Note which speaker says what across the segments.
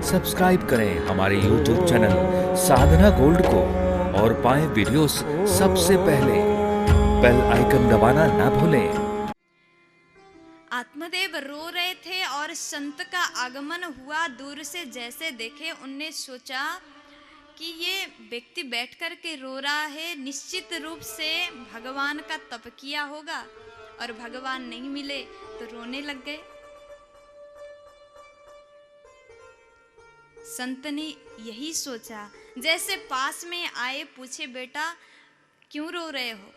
Speaker 1: Subscribe करें हमारे YouTube channel साधना gold को और पाएं वीडियोस सबसे पहले। बेल आइकन दबाना ना भूलें।
Speaker 2: आत्मदेव रो रहे थे और संत का आगमन हुआ। दूर से जैसे देखे उनने सोचा कि ये व्यक्ति बैठ कर के रो रहा है, निश्चित रूप से भगवान का तप किया होगा और भगवान नहीं मिले तो रोने लग गए। संत ने यही सोचा, जैसे पास में आए पूछे, बेटा क्यों रो रहे हो,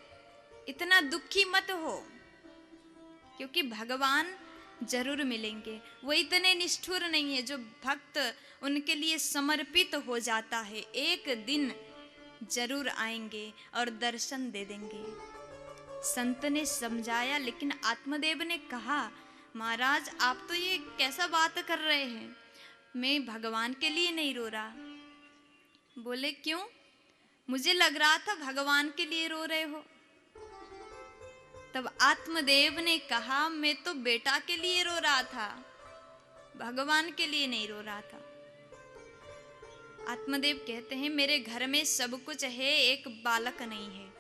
Speaker 2: इतना दुखी मत हो, क्योंकि भगवान जरूर मिलेंगे। वो इतने निष्ठुर नहीं है, जो भक्त उनके लिए समर्पित हो जाता है एक दिन जरूर आएंगे और दर्शन दे देंगे। संत ने समझाया, लेकिन आत्मदेव ने कहा, महाराज आप तो ये कैसा बात कर रहे हैं, मैं भगवान के लिए नहीं रो रहा। बोले क्यों? मुझे लग रहा था भगवान के लिए रो रहे हो। तब आत्मदेव ने कहा, मैं तो बेटा के लिए रो रहा था, भगवान के लिए नहीं रो रहा था। आत्मदेव कहते हैं, मेरे घर में सब कुछ है, एक बालक नहीं है।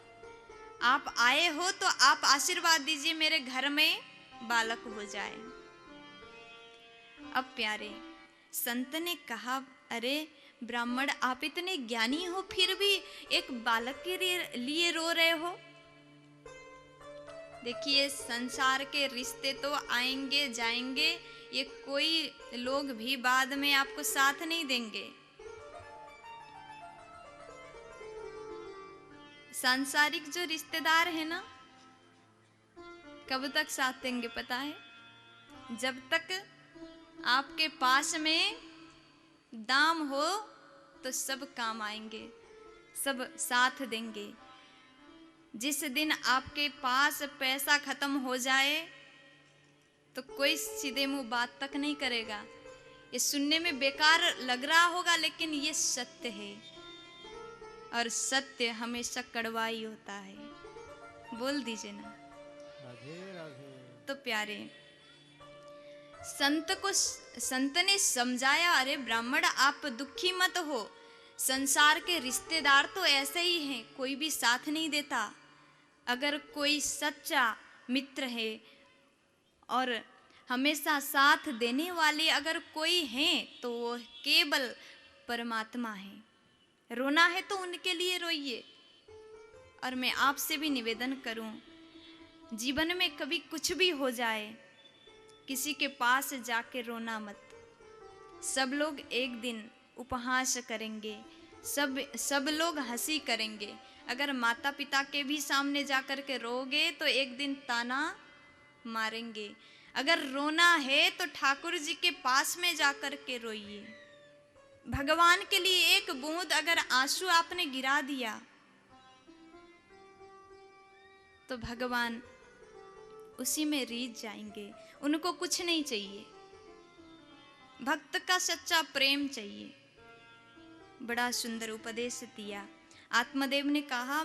Speaker 2: आप आए हो तो आप आशीर्वाद दीजिए, मेरे घर में बालक हो जाए। अब प्यारे संत ने कहा, अरे ब्राह्मण आप इतने ज्ञानी हो, फिर भी एक बालक के लिए रो रहे हो। देखिए संसार के रिश्ते तो आएंगे जाएंगे, ये कोई लोग भी बाद में आपको साथ नहीं देंगे। सांसारिक जो रिश्तेदार है ना, कब तक साथ देंगे पता है? जब तक आपके पास में दाम हो तो सब काम आएंगे, सब साथ देंगे। जिस दिन आपके पास पैसा खत्म हो जाए तो कोई सीधे मुंह बात तक नहीं करेगा। ये सुनने में बेकार लग रहा होगा, लेकिन ये सत्य है और सत्य हमेशा कड़वा ही होता है। बोल दीजिए ना।
Speaker 3: राधे राधे।
Speaker 2: तो प्यारे संत ने समझाया, अरे ब्राह्मण आप दुखी मत हो, संसार के रिश्तेदार तो ऐसे ही हैं, कोई भी साथ नहीं देता। अगर कोई सच्चा मित्र है और हमेशा साथ देने वाले अगर कोई हैं तो वो केवल परमात्मा है। रोना है तो उनके लिए रोइए। और मैं आपसे भी निवेदन करूं, जीवन में कभी कुछ भी हो जाए, किसी के पास जाके रोना मत। सब लोग एक दिन उपहास करेंगे, सब लोग हंसी करेंगे। अगर माता पिता के भी सामने जाकर के रोगे तो एक दिन ताना मारेंगे। अगर रोना है तो ठाकुर जी के पास में जाकर के रोइए। भगवान के लिए एक बूंद अगर आंसू आपने गिरा दिया तो भगवान उसी में रीझ जाएंगे। उनको कुछ नहीं चाहिए, भक्त का सच्चा प्रेम चाहिए। बड़ा सुंदर उपदेश दिया। आत्मदेव ने कहा,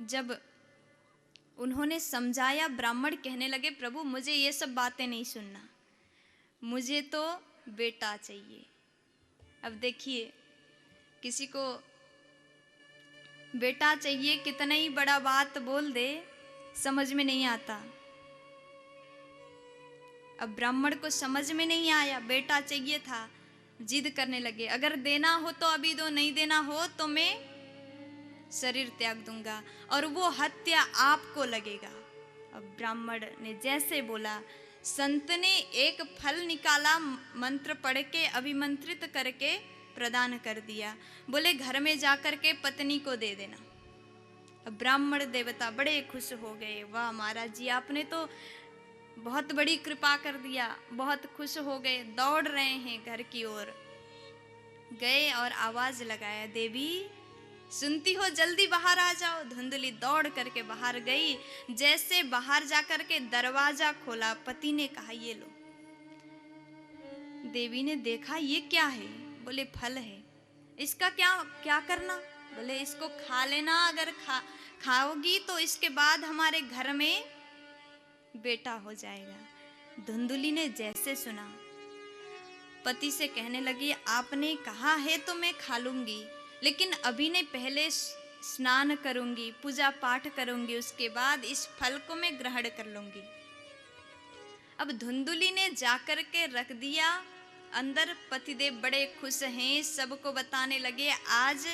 Speaker 2: जब उन्होंने समझाया, ब्राह्मण कहने लगे, प्रभु मुझे ये सब बातें नहीं सुनना, मुझे तो बेटा चाहिए। अब देखिए, किसी को बेटा चाहिए, कितना ही बड़ा बात बोल दे, समझ में नहीं आता। अब ब्राह्मण को समझ में नहीं आया, बेटा चाहिए था, जिद करने लगे, अगर देना हो तो अभी दो, नहीं देना हो तो मैं शरीर त्याग दूंगा और वो हत्या आपको लगेगा। अब ब्राह्मण ने जैसे बोला, संत ने एक फल निकाला, मंत्र पढ़ के अभिमंत्रित करके प्रदान कर दिया। बोले घर में जाकर के पत्नी को दे देना। अब ब्राह्मण देवता बड़े खुश हो गए, वाह महाराज जी आपने तो बहुत बड़ी कृपा कर दिया। बहुत खुश हो गए, दौड़ रहे हैं घर की ओर। गए और आवाज लगाया, देवी सुनती हो, जल्दी बाहर आ जाओ। धुंधली दौड़ करके बाहर गई। जैसे बाहर जाकर के दरवाजा खोला, पति ने कहा, ये लो। देवी ने देखा, ये क्या है? बोले फल है। इसका क्या करना? बोले इसको खा लेना, अगर खाओगी तो इसके बाद हमारे घर में बेटा हो जाएगा। धुंधुली ने जैसे सुना, पति से कहने लगी, आपने कहा है तो मैं खा लूंगी, लेकिन अभी नहीं, पहले स्नान करूंगी, पूजा पाठ करूंगी, उसके बाद इस फल को मैं ग्रहण कर लूंगी। अब धुंधुली ने जाकर के रख दिया अंदर। पतिदेव बड़े खुश हैं, सबको बताने लगे, आज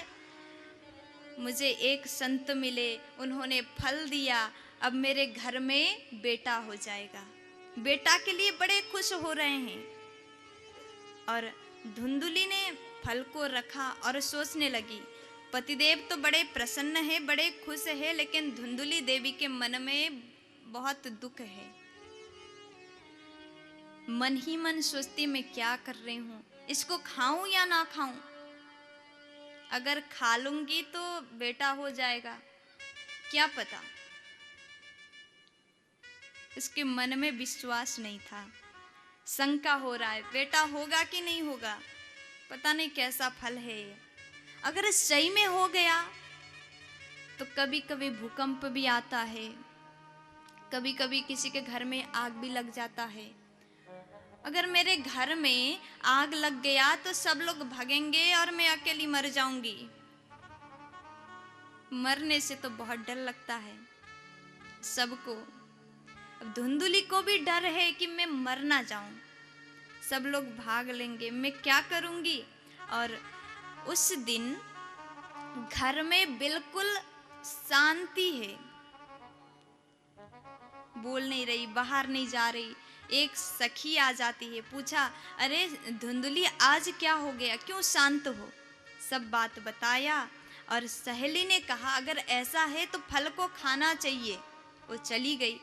Speaker 2: मुझे एक संत मिले, उन्होंने फल दिया, अब मेरे घर में बेटा हो जाएगा। बेटा के लिए बड़े खुश हो रहे हैं। और धुंधुली ने फल को रखा और सोचने लगी, पतिदेव तो बड़े प्रसन्न है, बड़े खुश है, लेकिन धुंधुली देवी के मन में बहुत दुख है। मन ही मन सोचती, मैं क्या कर रही हूं, इसको खाऊं या ना खाऊं? अगर खा लूंगी तो बेटा हो जाएगा, क्या पता। उसके मन में विश्वास नहीं था, शंका हो रहा है, बेटा होगा कि नहीं होगा, पता नहीं कैसा फल है ये। अगर सही में हो गया तो कभी कभी भूकंप भी आता है, कभी कभी किसी के घर में आग भी लग जाता है। अगर मेरे घर में आग लग गया तो सब लोग भागेंगे और मैं अकेली मर जाऊंगी। मरने से तो बहुत डर लगता है सबको। अब धुंधुली को भी डर है कि मैं मर ना जाऊं, सब लोग भाग लेंगे, मैं क्या करूंगी। और उस दिन घर में बिल्कुल शांति है, बोल नहीं रही, बाहर नहीं जा रही। एक सखी आ जाती है, पूछा, अरे धुंधुली आज क्या हो गया, क्यों शांत हो? सब बात बताया और सहेली ने कहा, अगर ऐसा है तो फल को खाना चाहिए। वो चली गई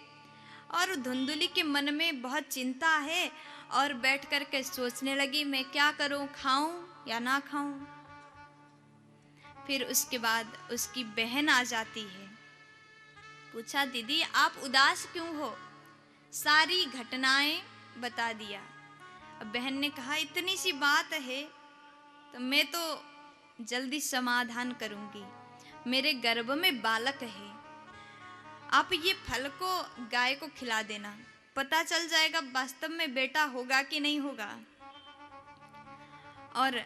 Speaker 2: और धुंधुली के मन में बहुत चिंता है और बैठ कर के सोचने लगी, मैं क्या करूं, खाऊं या ना खाऊं। फिर उसके बाद उसकी बहन आ जाती है, पूछा, दीदी आप उदास क्यों हो? सारी घटनाएं बता दिया। अब बहन ने कहा, इतनी सी बात है तो मैं तो जल्दी समाधान करूंगी, मेरे गर्भ में बालक है, आप ये फल को गाय को खिला देना, पता चल जाएगा वास्तव में बेटा होगा कि नहीं होगा। और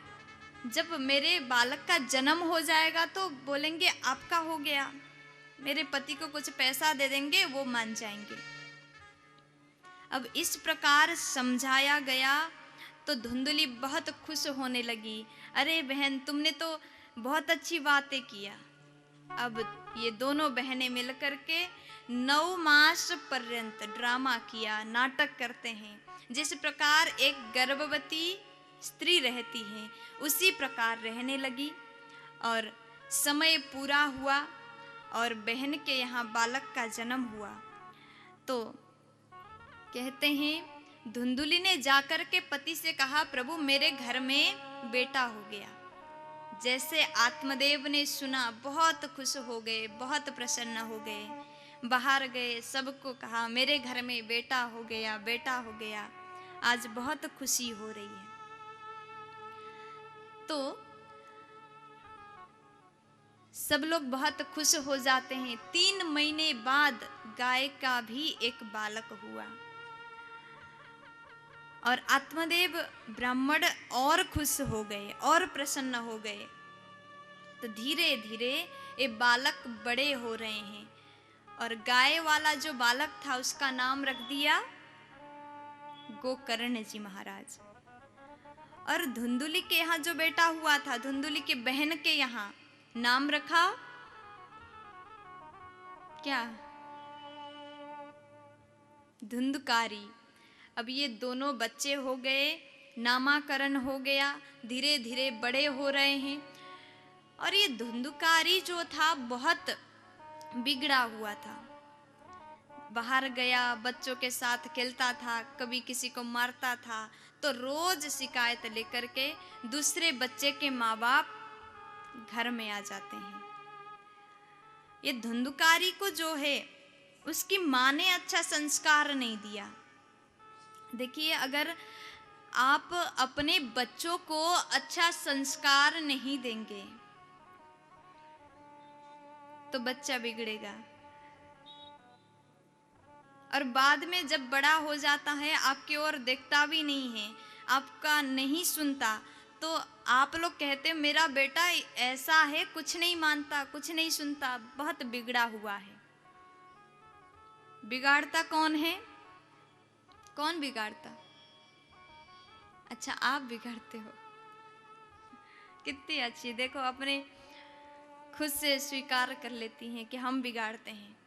Speaker 2: जब मेरे बालक का जन्म हो जाएगा तो बोलेंगे आपका हो गया, मेरे पति को कुछ पैसा दे देंगे, वो मान जाएंगे। अब इस प्रकार समझाया गया तो धुंधुली बहुत खुश होने लगी। अरे बहन, तुमने तो बहुत अच्छी बातें किया। अब ये दोनों बहनें मिलकर के 9 मास पर्यंत ड्रामा किया, नाटक करते हैं। जिस प्रकार एक गर्भवती स्त्री रहती है उसी प्रकार रहने लगी। और समय पूरा हुआ और बहन के यहाँ बालक का जन्म हुआ। तो कहते हैं धुंधुली ने जाकर के पति से कहा, प्रभु मेरे घर में बेटा हो गया। जैसे आत्मदेव ने सुना बहुत खुश हो गए, बहुत प्रसन्न हो गए, बाहर गए, सबको कहा मेरे घर में बेटा हो गया, बेटा हो गया। आज बहुत खुशी हो रही है। तो सब लोग बहुत खुश हो जाते हैं। 3 महीने बाद गाय का भी एक बालक हुआ और आत्मदेव ब्राह्मण और खुश हो गए और प्रसन्न हो गए। तो धीरे धीरे ये बालक बड़े हो रहे हैं और गाय वाला जो बालक था उसका नाम रख दिया गोकर्ण जी महाराज। और धुंधुली के यहाँ जो बेटा हुआ था, धुंधुली के बहन के यहाँ नाम रखा क्या? धुंधकारी। अब ये दोनों बच्चे हो गए, नामाकरण हो गया, धीरे धीरे बड़े हो रहे हैं। और ये धुंधकारी जो था बहुत बिगड़ा हुआ था, बाहर गया, बच्चों के साथ खेलता था, कभी किसी को मारता था। तो रोज शिकायत लेकर के दूसरे बच्चे के माँ बाप घर में आ जाते हैं। ये धुंधकारी को जो है उसकी माँ ने अच्छा संस्कार नहीं दिया। देखिए, अगर आप अपने बच्चों को अच्छा संस्कार नहीं देंगे तो बच्चा बिगड़ेगा और बाद में जब बड़ा हो जाता है आपकी ओर देखता भी नहीं है, आपका नहीं सुनता तो आप लोग कहते मेरा बेटा ऐसा है, कुछ नहीं मानता, कुछ नहीं सुनता, बहुत बिगड़ा हुआ है। बिगाड़ता कौन है? कौन बिगाड़ता? अच्छा, आप बिगड़ते हो। कितनी अच्छी, देखो अपने खुद से स्वीकार कर लेती हैं कि हम बिगाड़ते हैं।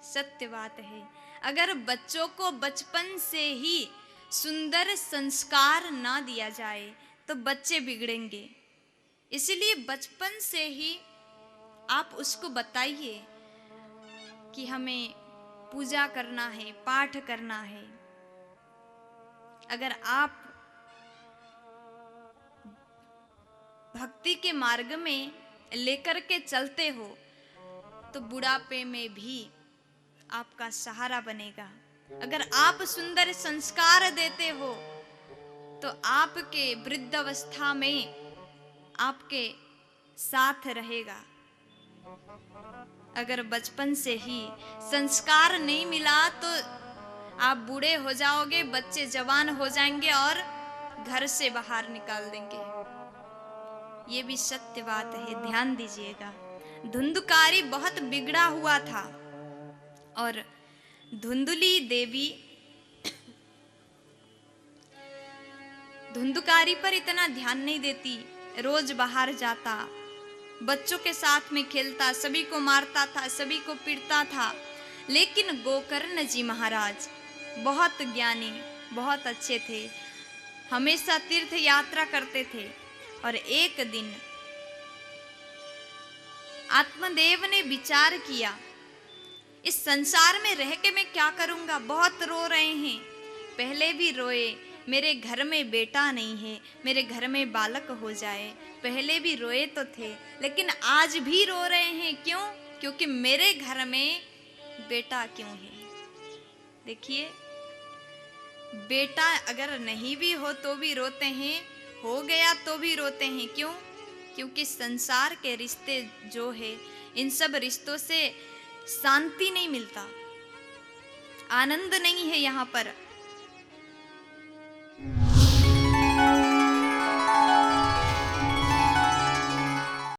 Speaker 2: सत्य बात है, अगर बच्चों को बचपन से ही सुंदर संस्कार ना दिया जाए तो बच्चे बिगड़ेंगे। इसलिए बचपन से ही आप उसको बताइए कि हमें पूजा करना है, पाठ करना है। अगर आप भक्ति के मार्ग में लेकर के चलते हो तो बुढ़ापे में भी आपका सहारा बनेगा। अगर आप सुंदर संस्कार देते हो तो आपके वृद्धावस्था में आपके साथ रहेगा। अगर बचपन से ही संस्कार नहीं मिला तो आप बूढ़े हो जाओगे, बच्चे जवान हो जाएंगे और घर से बाहर निकाल देंगे। ये भी सत्य बात है, ध्यान दीजिएगा। धुंधुकारी बहुत बिगड़ा हुआ था और धुंधुली देवी धुंधुकारी पर इतना ध्यान नहीं देती। रोज बाहर जाता, बच्चों के साथ में खेलता, सभी को मारता था, सभी को पीटता था। लेकिन गोकर्ण जी महाराज बहुत ज्ञानी, बहुत अच्छे थे, हमेशा तीर्थ यात्रा करते थे। और एक दिन आत्मदेव ने विचार किया, इस संसार में रह के मैं क्या करूंगा? बहुत रो रहे हैं, पहले भी रोए, मेरे घर में बेटा नहीं है, मेरे घर में बालक हो जाए। पहले भी रोए तो थे, लेकिन आज भी रो रहे हैं। क्यों? क्योंकि मेरे घर में बेटा क्यों है। देखिए, बेटा अगर नहीं भी हो तो भी रोते हैं, हो गया तो भी रोते हैं। क्यों? क्योंकि संसार के रिश्ते जो है, इन सब रिश्तों से शांति नहीं मिलता, आनंद नहीं है यहाँ पर।